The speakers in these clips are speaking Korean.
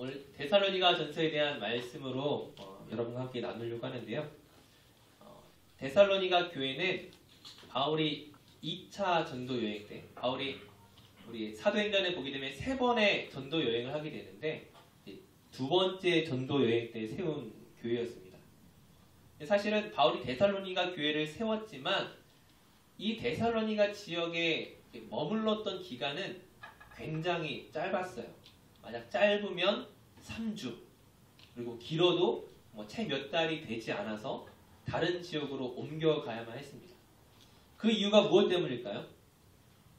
오늘 데살로니가 전서에 대한 말씀으로 여러분과 함께 나누려고 하는데요. 데살로니가 교회는 바울이 2차 전도 여행 때, 바울이 우리 사도행전에 보게 되면 3번의 전도 여행을 하게 되는데, 두 번째 전도 여행 때 세운 교회였습니다. 사실은 바울이 데살로니가 교회를 세웠지만 이 데살로니가 지역에 머물렀던 기간은 굉장히 짧았어요. 만약 짧으면 3주, 그리고 길어도 채 몇 달이 되지 않아서 다른 지역으로 옮겨가야만 했습니다. 그 이유가 무엇 때문일까요?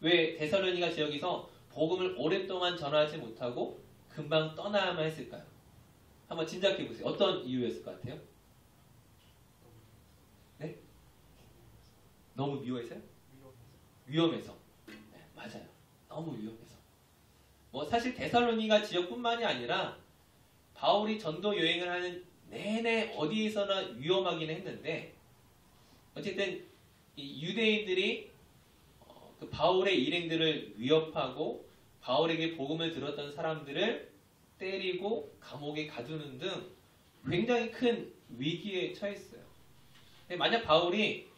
왜 데살로니가 지역에서 복음을 오랫동안 전하지 못하고 금방 떠나야만 했을까요? 한번 짐작해 보세요. 어떤 이유였을 것 같아요? 네? 너무 미워해서요? 위험해서. 네, 맞아요. 너무 위험해서. 사실 데살로니가 지역뿐만이 아니라 바울이 전도 여행을 하는 내내 어디에서나 위험하긴 했는데, 어쨌든 이 유대인들이 그 바울의 일행들을 위협하고 바울에게 복음을 들었던 사람들을 때리고 감옥에 가두는 등 굉장히 큰 위기에 처했어요. 근데 만약 바울이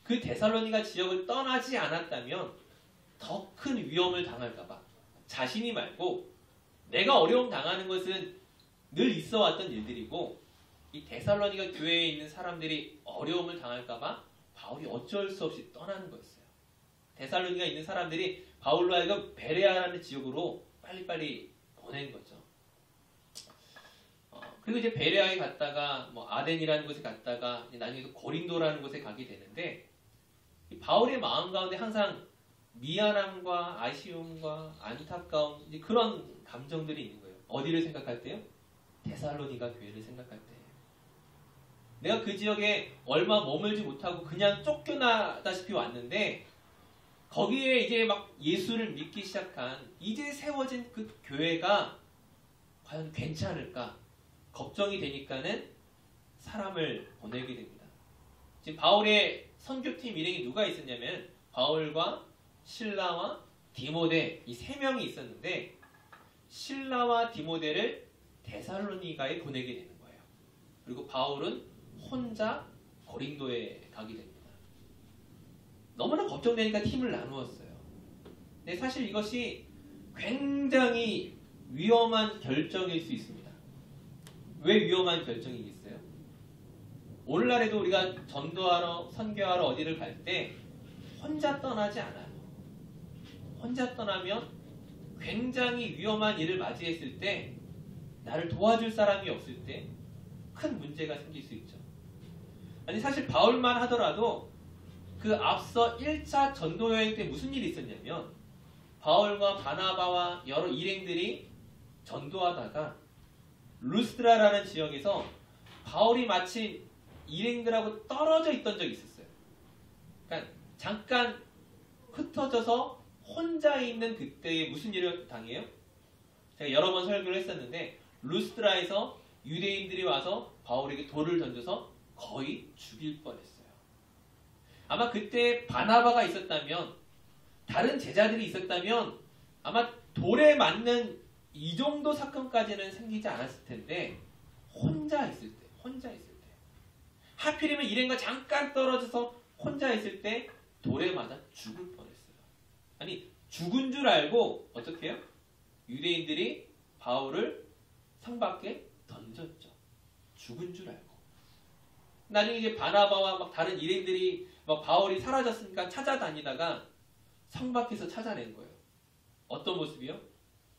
그 데살로니가 지역을 떠나지 않았다면 더 큰 위험을 당할까봐, 자신이 말고 내가 어려움 당하는 것은 늘 있어 왔던 일들이고 이 데살로니가 교회에 있는 사람들이 어려움을 당할까봐 바울이 어쩔 수 없이 떠나는 거였어요. 데살로니가 있는 사람들이 바울로 하여금 베레아라는 지역으로 빨리빨리 보낸 거죠. 그리고 이제 베레아에 갔다가 아덴이라는 곳에 갔다가 나중에 고린도라는 곳에 가게 되는데, 이 바울의 마음 가운데 항상 미안함과 아쉬움과 안타까움, 이제 그런 감정들이 있는 거예요. 어디를 생각할 때요? 데살로니가 교회를 생각할 때. 내가 그 지역에 얼마 머물지 못하고 그냥 쫓겨나다시피 왔는데 거기에 이제 막 예수를 믿기 시작한 이제 세워진 그 교회가 과연 괜찮을까 걱정이 되니까는 사람을 보내게 됩니다. 지금 바울의 선교팀 일행이 누가 있었냐면 바울과 실라와 디모데, 이 3명이 있었는데 실라와 디모데를 데살로니가에 보내게 되는 거예요. 그리고 바울은 혼자 고린도에 가게 됩니다. 너무나 걱정되니까 팀을 나누었어요. 근데 사실 이것이 굉장히 위험한 결정일 수 있습니다. 왜 위험한 결정이겠어요? 오늘날에도 우리가 전도하러, 선교하러 어디를 갈 때 혼자 떠나지 않아요. 혼자 떠나면 굉장히 위험한 일을 맞이했을 때, 나를 도와줄 사람이 없을 때 큰 문제가 생길 수 있죠. 아니 사실 바울만 하더라도 그 앞서 1차 전도 여행 때 무슨 일이 있었냐면, 바울과 바나바와 여러 일행들이 전도하다가 루스드라라는 지역에서 바울이 마치 일행들하고 떨어져 있던 적이 있었어요. 그러니까 잠깐 흩어져서 혼자 있는 그때에 무슨 일을 당해요? 제가 여러 번 설교를 했었는데 루스드라에서 유대인들이 와서 바울에게 돌을 던져서 거의 죽일 뻔했어요. 아마 그때 바나바가 있었다면, 다른 제자들이 있었다면 아마 돌에 맞는 이 정도 사건까지는 생기지 않았을 텐데 혼자 있을 때 하필이면 일행과 잠깐 떨어져서 혼자 있을 때 돌에 맞아 죽을 뻔했어요. 아니 죽은 줄 알고 어떻게 해요? 유대인들이 바울을 성 밖에 던졌죠. 죽은 줄 알고. 나중에 이제 바나바와 막 다른 일행들이 막 바울이 사라졌으니까 찾아다니다가 성 밖에서 찾아낸 거예요. 어떤 모습이요?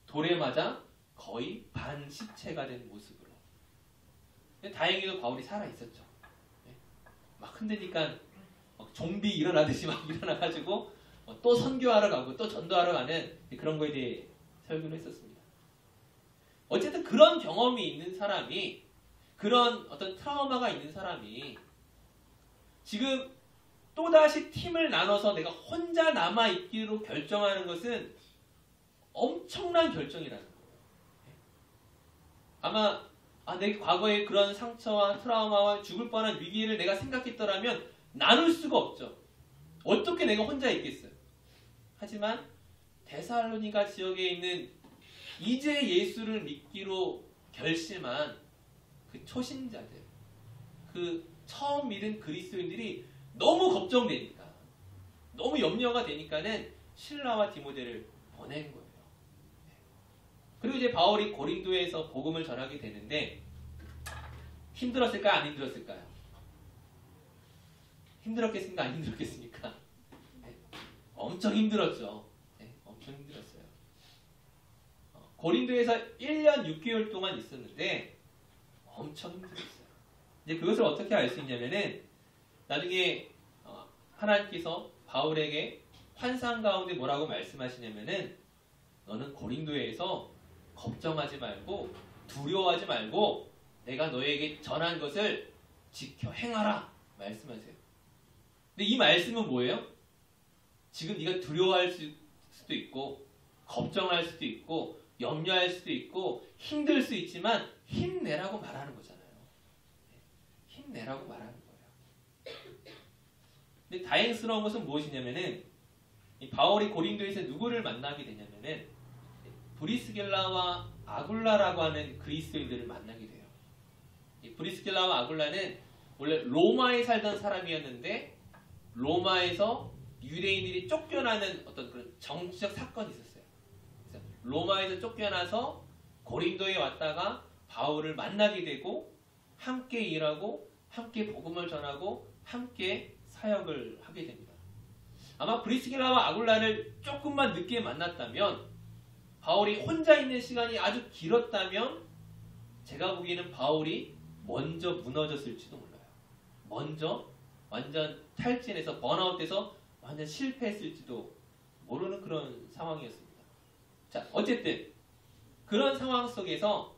돌에 맞아 거의 반시체가 된 모습으로. 근데 다행히도 바울이 살아있었죠. 막 흔드니까 막 좀비 일어나듯이 막 일어나가지고 또 선교하러 가고 또 전도하러 가는 그런 거에 대해 설교를 했었습니다. 어쨌든 그런 경험이 있는 사람이, 그런 어떤 트라우마가 있는 사람이 지금 또다시 팀을 나눠서 내가 혼자 남아있기로 결정하는 것은 엄청난 결정이라는 거예요. 아마 내 과거의 그런 상처와 트라우마와 죽을 뻔한 위기를 내가 생각했더라면 나눌 수가 없죠. 어떻게 내가 혼자 있겠어요? 하지만 데살로니가 지역에 있는 이제 예수를 믿기로 결심한 그 초신자들, 그 처음 믿은 그리스도인들이 너무 걱정되니까, 너무 염려가 되니까는 실라와 디모데를 보낸 거예요. 그리고 이제 바울이 고린도에서 복음을 전하게 되는데 힘들었을까요? 안 힘들었을까요? 힘들었겠습니까? 안 힘들었겠습니까? 네. 엄청 힘들었죠. 네, 엄청 힘들었어요. 고린도에서 1년 6개월 동안 있었는데 엄청 힘들었어요. 이제 그것을 어떻게 알 수 있냐면은 나중에 하나님께서 바울에게 환상 가운데 뭐라고 말씀하시냐면은 너는 고린도에서 걱정하지 말고 두려워하지 말고 내가 너에게 전한 것을 지켜 행하라 말씀하세요. 근데 이 말씀은 뭐예요? 지금 네가 두려워할 수도 있고 걱정할 수도 있고 염려할 수도 있고 힘들 수 있지만 힘내라고 말하는 거잖아요. 힘내라고 말하는 거예요. 근데 다행스러운 것은 무엇이냐면은 이 바울이 고린도에서 누구를 만나게 되냐면은 브리스길라와 아굴라라고 하는 그리스도인들을 만나게 돼요. 이 브리스길라와 아굴라는 원래 로마에 살던 사람이었는데 로마에서 유대인들이 쫓겨나는 어떤 그런 정치적 사건이 있었어요. 그래서 로마에서 쫓겨나서 고린도에 왔다가 바울을 만나게 되고 함께 일하고 함께 복음을 전하고 함께 사역을 하게 됩니다. 아마 브리스길라와 아굴라를 조금만 늦게 만났다면 바울이 혼자 있는 시간이 아주 길었다면 제가 보기에는 바울이 먼저 무너졌을지도 몰라요. 먼저 완전 탈진해서 번아웃돼서 완전 실패했을지도 모르는 그런 상황이었습니다. 자, 어쨌든 그런 상황 속에서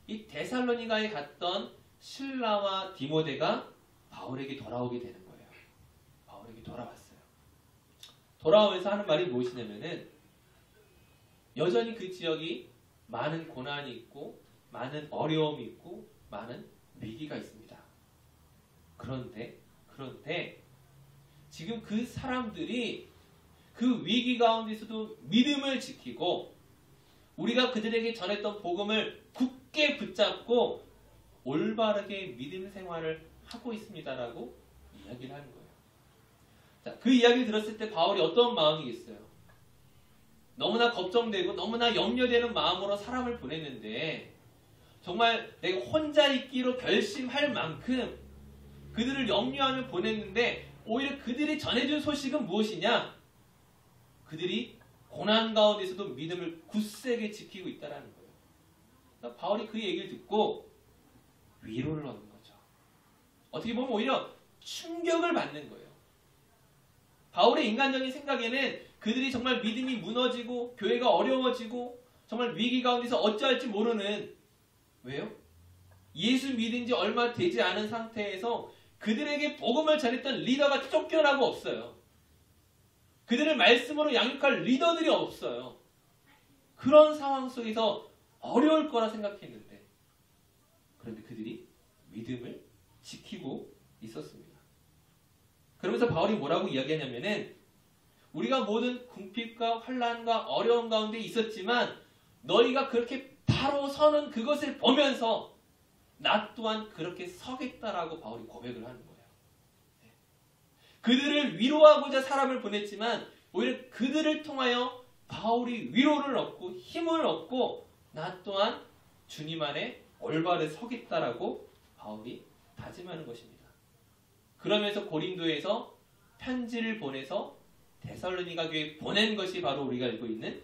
이 데살로니가에 갔던 실라와 디모데가 바울에게 돌아오게 되는 거예요. 바울에게 돌아왔어요. 돌아오면서 하는 말이 무엇이냐면은 여전히 그 지역이 많은 고난이 있고 많은 어려움이 있고 많은 위기가 있습니다. 그런데 지금 그 사람들이 그 위기 가운데서도 믿음을 지키고 우리가 그들에게 전했던 복음을 굳게 붙잡고 올바르게 믿음 생활을 하고 있습니다라고 이야기를 하는 거예요. 자, 그 이야기를 들었을 때 바울이 어떤 마음이겠어요? 너무나 걱정되고 너무나 염려되는 마음으로 사람을 보냈는데 정말 내가 혼자 있기로 결심할 만큼 그들을 염려하며 보냈는데 오히려 그들이 전해준 소식은 무엇이냐? 그들이 고난 가운데서도 믿음을 굳세게 지키고 있다는 거예요. 그러니까 바울이 그 얘기를 듣고 위로를 얻는 거죠. 어떻게 보면 오히려 충격을 받는 거예요. 바울의 인간적인 생각에는 그들이 정말 믿음이 무너지고 교회가 어려워지고 정말 위기 가운데서 어찌할지 모르는 왜요? 예수 믿은 지 얼마 되지 않은 상태에서 그들에게 복음을 전했던 리더가 쫓겨나고 없어요. 그들을 말씀으로 양육할 리더들이 없어요. 그런 상황 속에서 어려울 거라 생각했는데 그런데 그들이 믿음을 지키고 있었습니다. 그러면서 바울이 뭐라고 이야기하냐면은 우리가 모든 궁핍과 환난과 어려움 가운데 있었지만 너희가 그렇게 바로 서는 그것을 보면서 나 또한 그렇게 서겠다라고 바울이 고백을 하는 거예요. 그들을 위로하고자 사람을 보냈지만 오히려 그들을 통하여 바울이 위로를 얻고 힘을 얻고 나 또한 주님 안에 올바르게 서겠다라고 바울이 다짐하는 것입니다. 그러면서 고린도에서 편지를 보내서 데살로니가 교회에 보낸 것이 바로 우리가 알고 있는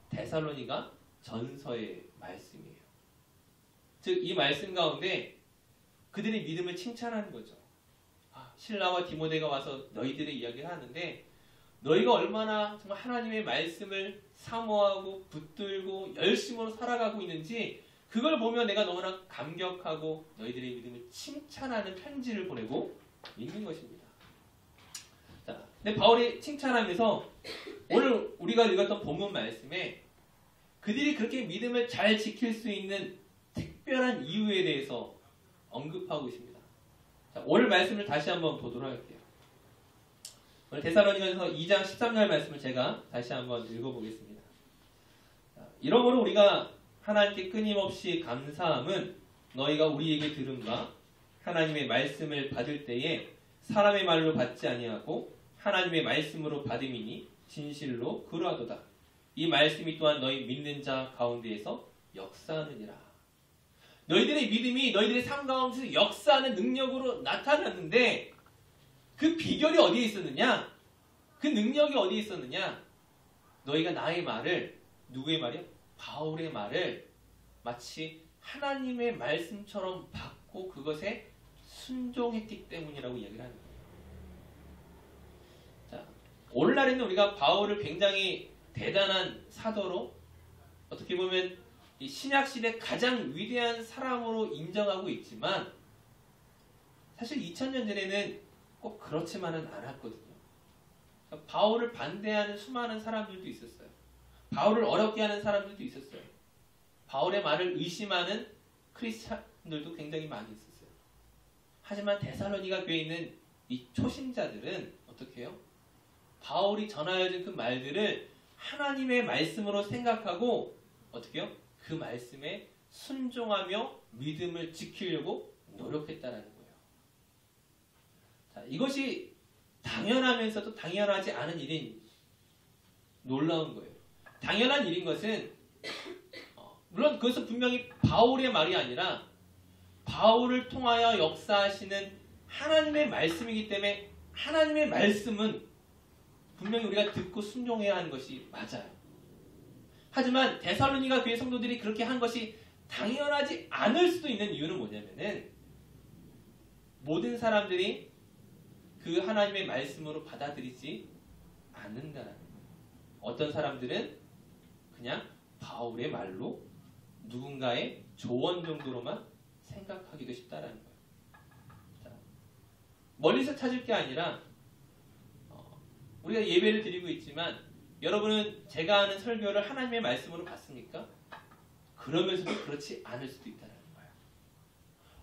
데살로니가 전서의 말씀이에요. 즉 이 말씀 가운데 그들의 믿음을 칭찬하는 거죠. 실라와 디모데가 와서 너희들의 이야기를 하는데 너희가 얼마나 정말 하나님의 말씀을 사모하고 붙들고 열심으로 살아가고 있는지 그걸 보면 내가 너무나 감격하고 너희들의 믿음을 칭찬하는 편지를 보내고 있는 것입니다. 자, 근데 바울이 칭찬하면서 오늘 우리가 읽었던 본문 말씀에 그들이 그렇게 믿음을 잘 지킬 수 있는 특별한 이유에 대해서 언급하고 있습니다. 자, 오늘 말씀을 다시 한번 보도록 할게요. 오늘 데살로니가서 2장 13절 말씀을 제가 다시 한번 읽어보겠습니다. 이러므로 우리가 하나님께 끊임없이 감사함은 너희가 우리에게 들은 바 하나님의 말씀을 받을 때에 사람의 말로 받지 아니하고 하나님의 말씀으로 받음이니 진실로 그러하도다. 이 말씀이 또한 너희 믿는 자 가운데에서 역사하느니라. 너희들의 믿음이 너희들의 삶 가운데서 역사하는 능력으로 나타났는데 그 비결이 어디에 있었느냐? 그 능력이 어디에 있었느냐? 너희가 나의 말을, 누구의 말이요? 바울의 말을 마치 하나님의 말씀처럼 받고 그것에 순종했기 때문이라고 이야기를 하는 거예요. 자, 오늘날에는 우리가 바울을 굉장히 대단한 사도로 어떻게 보면 이 신약시대 가장 위대한 사람으로 인정하고 있지만 사실 2000년 전에는 꼭 그렇지만은 않았거든요. 바울을 반대하는 수많은 사람들도 있었어요. 바울을 어렵게 하는 사람들도 있었어요. 바울의 말을 의심하는 크리스찬들도 굉장히 많이 있었어요. 하지만 데살로니가 교회에 있는 이 초신자들은 어떻게 해요? 바울이 전하여준 그 말들을 하나님의 말씀으로 생각하고 어떻게 해요? 그 말씀에 순종하며 믿음을 지키려고 노력했다라는 거예요. 자, 이것이 당연하면서도 당연하지 않은 일인 놀라운 거예요. 당연한 일인 것은 물론 그것은 분명히 바울의 말이 아니라 바울을 통하여 역사하시는 하나님의 말씀이기 때문에 하나님의 말씀은 분명히 우리가 듣고 순종해야 하는 것이 맞아요. 하지만 데살로니가 교회 성도들이 그렇게 한 것이 당연하지 않을 수도 있는 이유는 뭐냐면은 모든 사람들이 그 하나님의 말씀으로 받아들이지 않는다는 거예요. 어떤 사람들은 그냥 바울의 말로 누군가의 조언 정도로만 생각하기도 쉽다라는 거예요. 자, 멀리서 찾을 게 아니라 우리가 예배를 드리고 있지만 여러분은 제가 하는 설교를 하나님의 말씀으로 받습니까? 그러면서도 그렇지 않을 수도 있다는 거예요.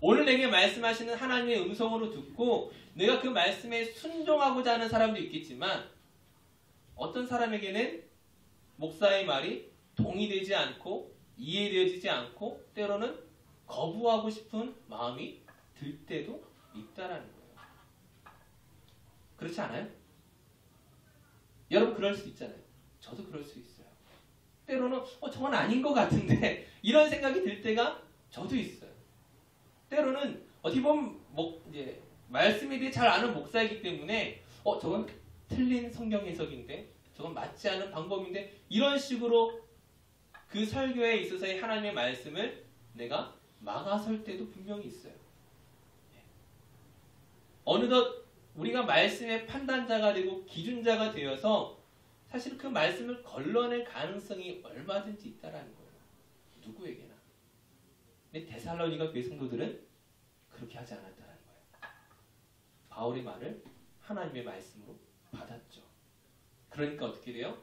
오늘 내게 말씀하시는 하나님의 음성으로 듣고 내가 그 말씀에 순종하고자 하는 사람도 있겠지만 어떤 사람에게는 목사의 말이 동의되지 않고 이해되어지지 않고 때로는 거부하고 싶은 마음이 들 때도 있다라는 거예요. 그렇지 않아요? 여러분 그럴 수 있잖아요. 저도 그럴 수 있어요. 때로는 저건 아닌 것 같은데 이런 생각이 들 때가 저도 있어요. 때로는 어떻게 보면 이제 말씀에 대해 잘 아는 목사이기 때문에 저건 틀린 성경 해석인데 저건 맞지 않은 방법인데 이런 식으로 그 설교에 있어서의 하나님의 말씀을 내가 막아설 때도 분명히 있어요. 어느덧 우리가 말씀의 판단자가 되고 기준자가 되어서 사실 그 말씀을 걸러낼 가능성이 얼마든지 있다라는 거예요. 누구에게나. 근데 데살로니가 교회 성도들은 그렇게 하지 않았다는 거예요. 바울의 말을 하나님의 말씀으로 받았죠. 그러니까 어떻게 돼요?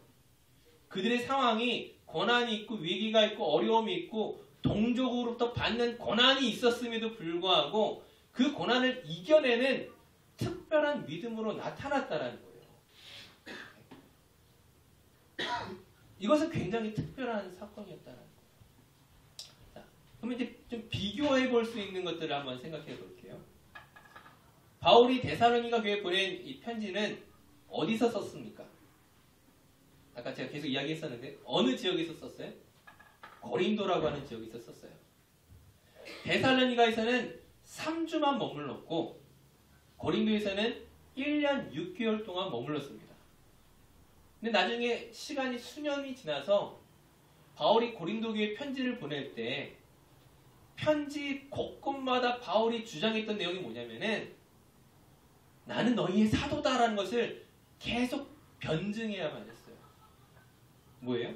그들의 상황이 고난이 있고 위기가 있고 어려움이 있고 동족으로부터 받는 고난이 있었음에도 불구하고 그 고난을 이겨내는 특별한 믿음으로 나타났다라는 거예요. 이것은 굉장히 특별한 사건이었다는 거예요. 자, 그럼 이제 좀 비교해 볼 수 있는 것들을 한번 생각해 볼게요. 바울이 데살로니가 교회에 보낸 이 편지는 어디서 썼습니까? 아까 제가 계속 이야기했었는데 어느 지역에서 썼어요? 고린도라고 하는 지역에서 썼어요. 데살로니가에서는 3주만 머물렀고 고린도에서는 1년 6개월 동안 머물렀습니다. 근데 나중에 시간이 수년이 지나서 바울이 고린도 교회에 편지를 보낼 때 편지 곳곳마다 바울이 주장했던 내용이 뭐냐면은 나는 너희의 사도다라는 것을 계속 변증해야만 했어요. 뭐예요?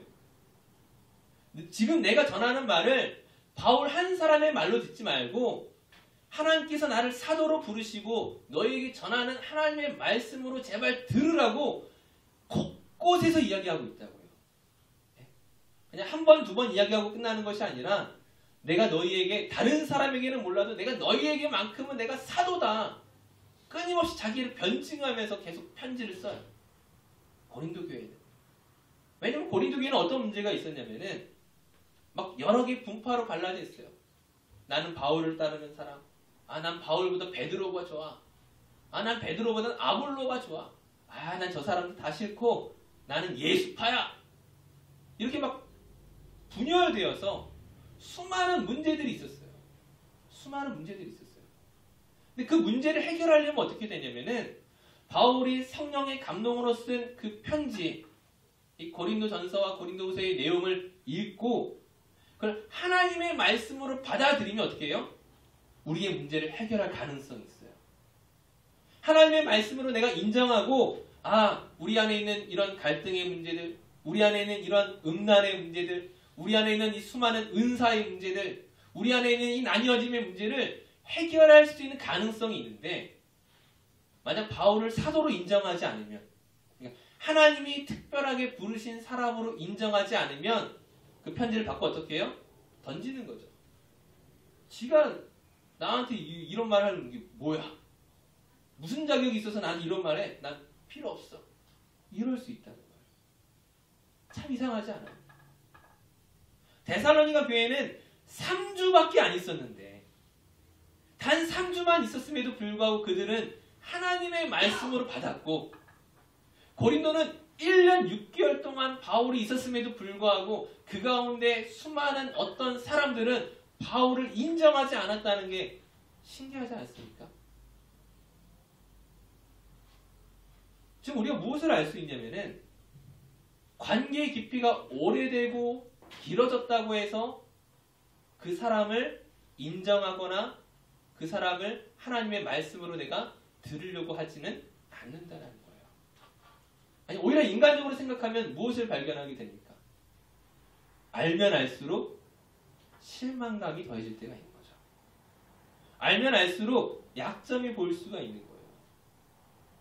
지금 내가 전하는 말을 바울 한 사람의 말로 듣지 말고 하나님께서 나를 사도로 부르시고 너희에게 전하는 하나님의 말씀으로 제발 들으라고 곳곳에서 이야기하고 있다고요. 그냥 한 번, 두 번 이야기하고 끝나는 것이 아니라 내가 너희에게 다른 사람에게는 몰라도 내가 너희에게만큼은 내가 사도다. 끊임없이 자기를 변증하면서 계속 편지를 써요. 고린도 교회는. 왜냐면 고린도 교회는 어떤 문제가 있었냐면은 막 여러 개 분파로 갈라져 있어요. 나는 바울을 따르는 사람. 난 바울보다 베드로가 좋아. 난 베드로보다 아볼로가 좋아. 난 저 사람도 다 싫고 나는 예수파야. 이렇게 막 분열되어서 수많은 문제들이 있었어요. 수많은 문제들이 있었어요. 근데 그 문제를 해결하려면 어떻게 되냐면은 바울이 성령의 감동으로 쓴 그 편지, 이 고린도전서와 고린도후서의 내용을 읽고 그걸 하나님의 말씀으로 받아들이면 어떻게 해요? 우리의 문제를 해결할 가능성이 있어요. 하나님의 말씀으로 내가 인정하고 우리 안에 있는 이런 갈등의 문제들, 우리 안에 있는 이런 음란의 문제들, 우리 안에 있는 이 수많은 은사의 문제들, 우리 안에 있는 이 나뉘어짐의 문제를 해결할 수 있는 가능성이 있는데 만약 바울을 사도로 인정하지 않으면, 그러니까 하나님이 특별하게 부르신 사람으로 인정하지 않으면 그 편지를 받고 어떻게 해요? 던지는 거죠. 지가 나한테 이런 말 하는 게 뭐야? 무슨 자격이 있어서 나는 이런 말해? 난 필요 없어. 이럴 수 있다는 거예요. 참 이상하지 않아요? 데살로니가 교회는 3주밖에 안 있었는데 단 3주만 있었음에도 불구하고 그들은 하나님의 말씀으로 받았고, 고린도는 1년 6개월 동안 바울이 있었음에도 불구하고 그 가운데 수많은 어떤 사람들은 바울을 인정하지 않았다는 게 신기하지 않습니까? 지금 우리가 무엇을 알 수 있냐면은 관계의 깊이가 오래되고 길어졌다고 해서 그 사람을 인정하거나 그 사람을 하나님의 말씀으로 내가 들으려고 하지는 않는다는 거예요. 아니, 오히려 인간적으로 생각하면 무엇을 발견하게 됩니까? 알면 알수록 실망감이 더해질 때가 있는 거죠. 알면 알수록 약점이 보일 수가 있는 거예요.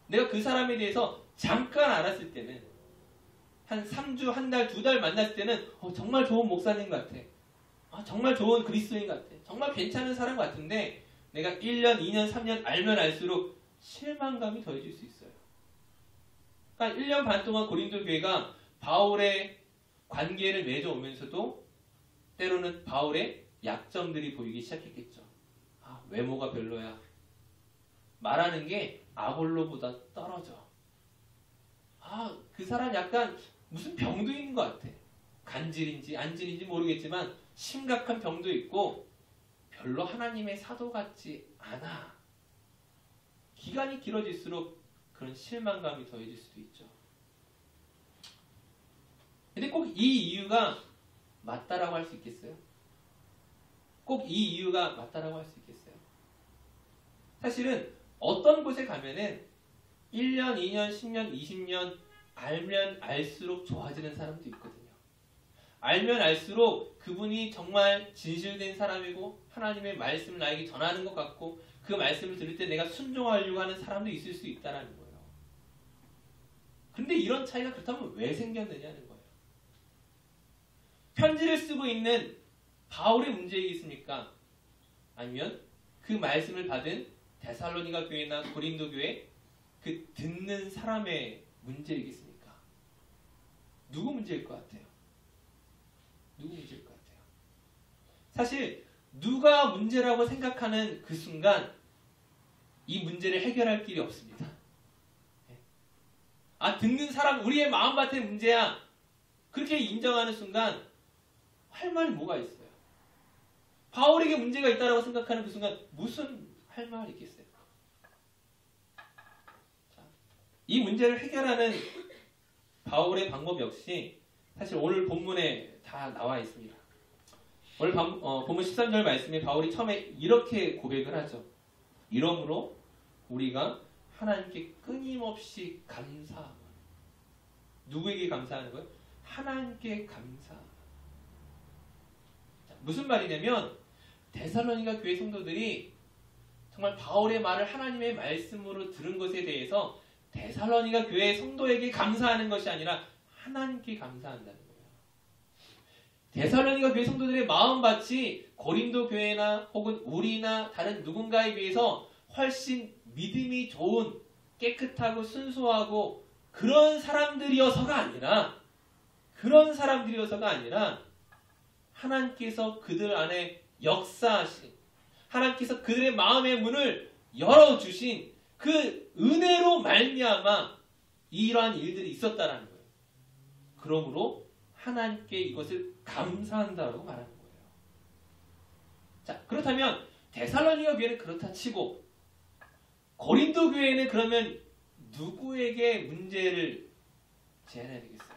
내가 그 사람에 대해서 잠깐 알았을 때는 한 3주, 한 달, 2달 만났을 때는 정말 좋은 목사님 같아. 정말 좋은 그리스도인 같아. 정말 괜찮은 사람 같은데 내가 1년, 2년, 3년 알면 알수록 실망감이 더해질 수 있어요. 그러니까 1년 반 동안 고린도 교회가 바울의 관계를 맺어오면서도 때로는 바울의 약점들이 보이기 시작했겠죠. 외모가 별로야. 말하는 게 아볼로보다 떨어져. 그 사람 약간 무슨 병도 있는 것 같아. 간질인지 안질인지 모르겠지만 심각한 병도 있고 별로 하나님의 사도 같지 않아. 기간이 길어질수록 그런 실망감이 더해질 수도 있죠. 근데 꼭 이 이유가 맞다라고 할 수 있겠어요? 꼭 이 이유가 맞다라고 할 수 있겠어요? 사실은 어떤 곳에 가면은 1년, 2년, 10년, 20년 알면 알수록 좋아지는 사람도 있거든요. 알면 알수록 그분이 정말 진실된 사람이고 하나님의 말씀을 나에게 전하는 것 같고 그 말씀을 들을 때 내가 순종하려고 하는 사람도 있을 수 있다는 거예요. 근데 이런 차이가 그렇다면 왜 생겼느냐는 거예요. 편지를 쓰고 있는 바울의 문제이겠습니까? 아니면 그 말씀을 받은 데살로니가 교회나 고린도 교회 그 듣는 사람의 문제이겠습니까? 누구 문제일 것 같아요? 누구 문제일 것 같아요? 사실 누가 문제라고 생각하는 그 순간 이 문제를 해결할 길이 없습니다. 듣는 사람 우리의 마음밭의 문제야. 그렇게 인정하는 순간 할 말이 뭐가 있어요? 바울에게 문제가 있다고 생각하는 그 순간 무슨 할 말이 있겠어요? 이 문제를 해결하는 바울의 방법 역시 사실 오늘 본문에 다 나와 있습니다. 오늘 본문 13절 말씀에 바울이 처음에 이렇게 고백을 하죠. 이러므로 우리가 하나님께 끊임없이 감사하고. 누구에게 감사하는 거예요? 하나님께 감사하고. 무슨 말이냐면 데살로니가 교회 성도들이 정말 바울의 말을 하나님의 말씀으로 들은 것에 대해서 데살로니가 교회 성도에게 감사하는 것이 아니라 하나님께 감사한다는 거예요. 데살로니가 교회 성도들의 마음밭이 고린도 교회나 혹은 우리나 다른 누군가에 비해서 훨씬 믿음이 좋은 깨끗하고 순수하고 그런 사람들이어서가 아니라 하나님께서 그들 안에 역사하신, 하나님께서 그들의 마음의 문을 열어주신 그 은혜로 말미암아 이러한 일들이 있었다라는 거예요. 그러므로 하나님께 이것을 감사한다고 말하는 거예요. 자, 그렇다면 데살로니가 교회는 그렇다 치고 고린도 교회는 그러면 누구에게 문제를 제안해야 되겠어요?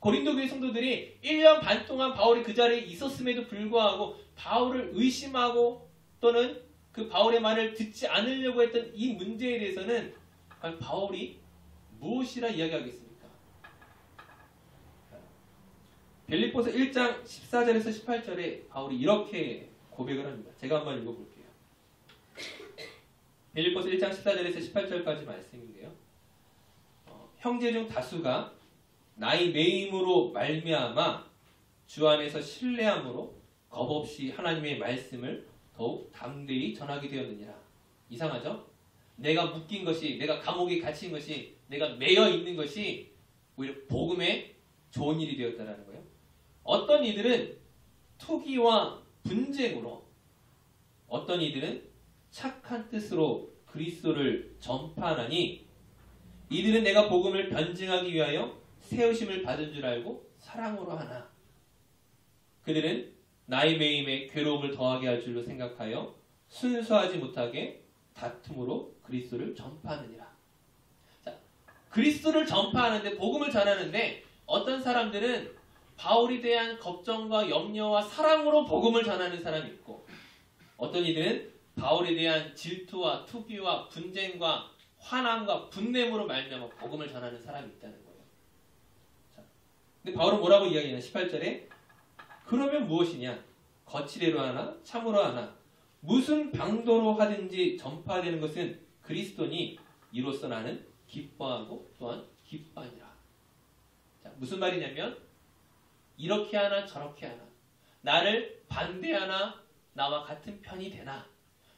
고린도 교회 성도들이 1년 반 동안 바울이 그 자리에 있었음에도 불구하고 바울을 의심하고 또는 그 바울의 말을 듣지 않으려고 했던 이 문제에 대해서는 과연 바울이 무엇이라 이야기하겠습니까? 빌립보서 1장 14절에서 18절에 바울이 이렇게 고백을 합니다. 제가 한번 읽어볼게요. 빌립보서 1장 14절에서 18절까지 말씀인데요. 형제 중 다수가 나의 매임으로 말미암아 주 안에서 신뢰함으로 겁없이 하나님의 말씀을 더욱 담대히 전하게 되었느니라. 이상하죠? 내가 묶인 것이, 내가 감옥에 갇힌 것이, 내가 매여 있는 것이 오히려 복음의 좋은 일이 되었다는 거예요. 어떤 이들은 투기와 분쟁으로, 어떤 이들은 착한 뜻으로 그리스도를 전파하나니 이들은 내가 복음을 변증하기 위하여 세우심을 받은 줄 알고 사랑으로 하나. 그들은 나의 매임에 괴로움을 더하게 할 줄로 생각하여 순수하지 못하게 다툼으로 그리스도를 전파하느니라. 자, 그리스도를 전파하는데, 복음을 전하는데 어떤 사람들은 바울에 대한 걱정과 염려와 사랑으로 복음을 전하는 사람이 있고, 어떤 이들은 바울에 대한 질투와 투기와 분쟁과 화남과 분냄으로 말미암아 복음을 전하는 사람이 있다는 거예요. 자, 근데 바울은 뭐라고 이야기하냐? 18절에 그러면 무엇이냐? 거칠애로 하나 참으로 하나 무슨 방도로 하든지 전파되는 것은 그리스도니 이로써 나는 기뻐하고 또한 기뻐하니라. 자, 무슨 말이냐면 이렇게 하나 저렇게 하나, 나를 반대하나 나와 같은 편이 되나,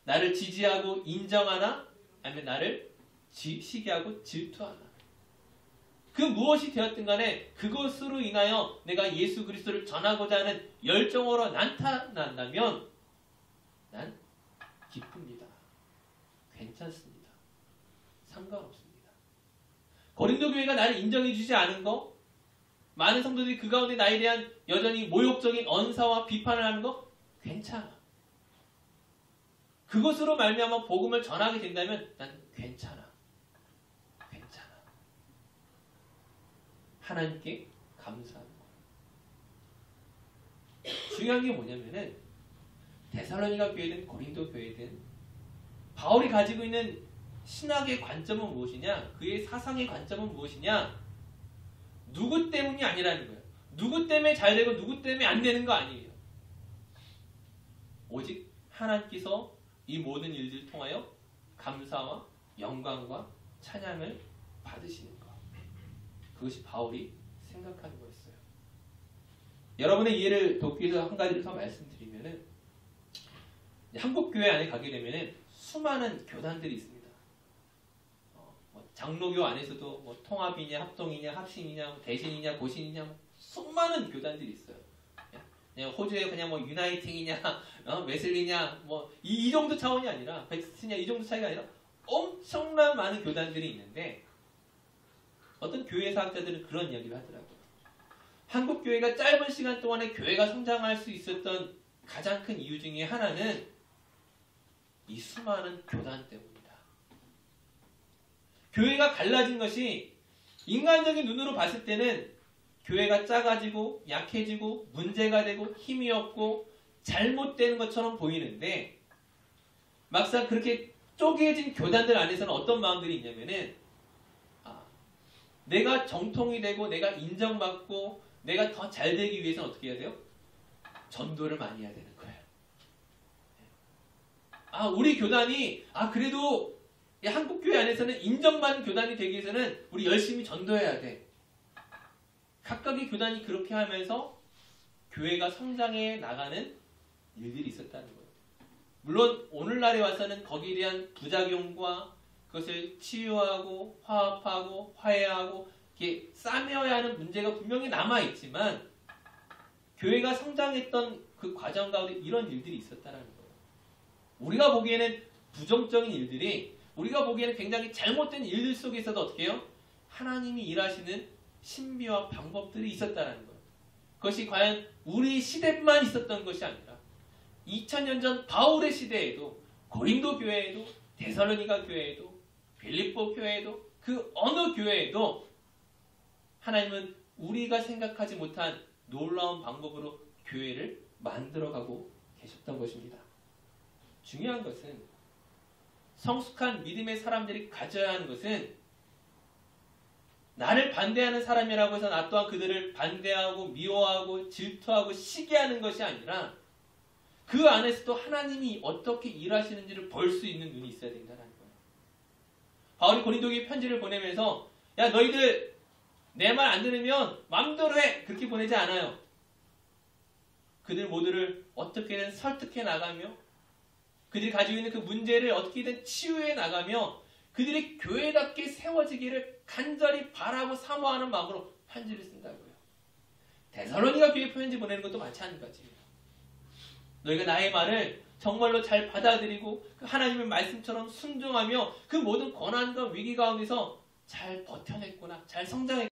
나를 지지하고 인정하나 아니면 나를 시기하고 질투하나, 그 무엇이 되었든 간에 그것으로 인하여 내가 예수 그리스도를 전하고자 하는 열정으로 나타난다면 난 기쁩니다. 괜찮습니다. 상관없습니다. 고린도 교회가 나를 인정해 주지 않은 거, 많은 성도들이 그 가운데 나에 대한 여전히 모욕적인 언사와 비판을 하는 거 괜찮아. 그것으로 말미암아 복음을 전하게 된다면 난 괜찮아. 하나님께 감사하는 거예요. 중요한 게 뭐냐면은 데살로니가 교회든 고린도 교회든 바울이 가지고 있는 신학의 관점은 무엇이냐, 그의 사상의 관점은 무엇이냐, 누구 때문이 아니라는 거예요. 누구 때문에 잘 되고 누구 때문에 안 되는 거 아니에요. 오직 하나님께서 이 모든 일들을 통하여 감사와 영광과 찬양을 받으시는 것. 그것이 바울이 생각하는 거였어요. 여러분의 이해를 돕기 위해서 한 가지를 더 말씀드리면은, 한국 교회 안에 가게 되면은 수많은 교단들이 있습니다. 장로교 안에서도 뭐 통합이냐, 합동이냐, 합신이냐, 대신이냐, 고신이냐, 수많은 교단들이 있어요. 그냥 호주에 그냥 뭐 유나이팅이냐, 웨슬리냐, 뭐 이 정도 차원이 아니라 벡스냐 이 정도 차이가 아니라 엄청난 많은 교단들이 있는데, 어떤 교회 사학자들은 그런 이야기를 하더라고요. 한국 교회가 짧은 시간 동안에 교회가 성장할 수 있었던 가장 큰 이유 중에 하나는 이 수많은 교단 때문이다. 교회가 갈라진 것이 인간적인 눈으로 봤을 때는 교회가 작아지고 약해지고 문제가 되고 힘이 없고 잘못되는 것처럼 보이는데, 막상 그렇게 쪼개진 교단들 안에서는 어떤 마음들이 있냐면은, 내가 정통이 되고 내가 인정받고 내가 더 잘 되기 위해서는 어떻게 해야 돼요? 전도를 많이 해야 되는 거예요. 우리 교단이 그래도 한국교회 안에서는 인정받는 교단이 되기 위해서는 우리 열심히 전도해야 돼. 각각의 교단이 그렇게 하면서 교회가 성장해 나가는 일들이 있었다는 거예요. 물론 오늘날에 와서는 거기에 대한 부작용과 그것을 치유하고 화합하고 화해하고 이렇게 싸매어야 하는 문제가 분명히 남아있지만, 교회가 성장했던 그 과정 가운데 이런 일들이 있었다는 거예요. 우리가 보기에는 부정적인 일들이, 우리가 보기에는 굉장히 잘못된 일들 속에서도 어떻게 해요? 하나님이 일하시는 신비와 방법들이 있었다는 거예요. 그것이 과연 우리 시대만 있었던 것이 아니라 2000년 전 바울의 시대에도, 고린도 교회에도, 데살로니가 교회에도, 빌립보 교회에도, 그 어느 교회에도 하나님은 우리가 생각하지 못한 놀라운 방법으로 교회를 만들어가고 계셨던 것입니다. 중요한 것은, 성숙한 믿음의 사람들이 가져야 하는 것은, 나를 반대하는 사람이라고 해서 나 또한 그들을 반대하고 미워하고 질투하고 시기하는 것이 아니라 그 안에서도 하나님이 어떻게 일하시는지를 볼 수 있는 눈이 있어야 된다는 거예요. 바울이 고린도에 편지를 보내면서 야 너희들 내 말 안 들으면 마음대로 해! 그렇게 보내지 않아요. 그들 모두를 어떻게든 설득해 나가며 그들이 가지고 있는 그 문제를 어떻게든 치유해 나가며 그들이 교회답게 세워지기를 간절히 바라고 사모하는 마음으로 편지를 쓴다고요. 데살로니가 교회 편지 보내는 것도 마찬가지예요. 너희가 나의 말을 정말로 잘 받아들이고 그 하나님의 말씀처럼 순종하며 그 모든 고난과 위기 가운데서 잘 버텨냈구나, 잘 성장했구나.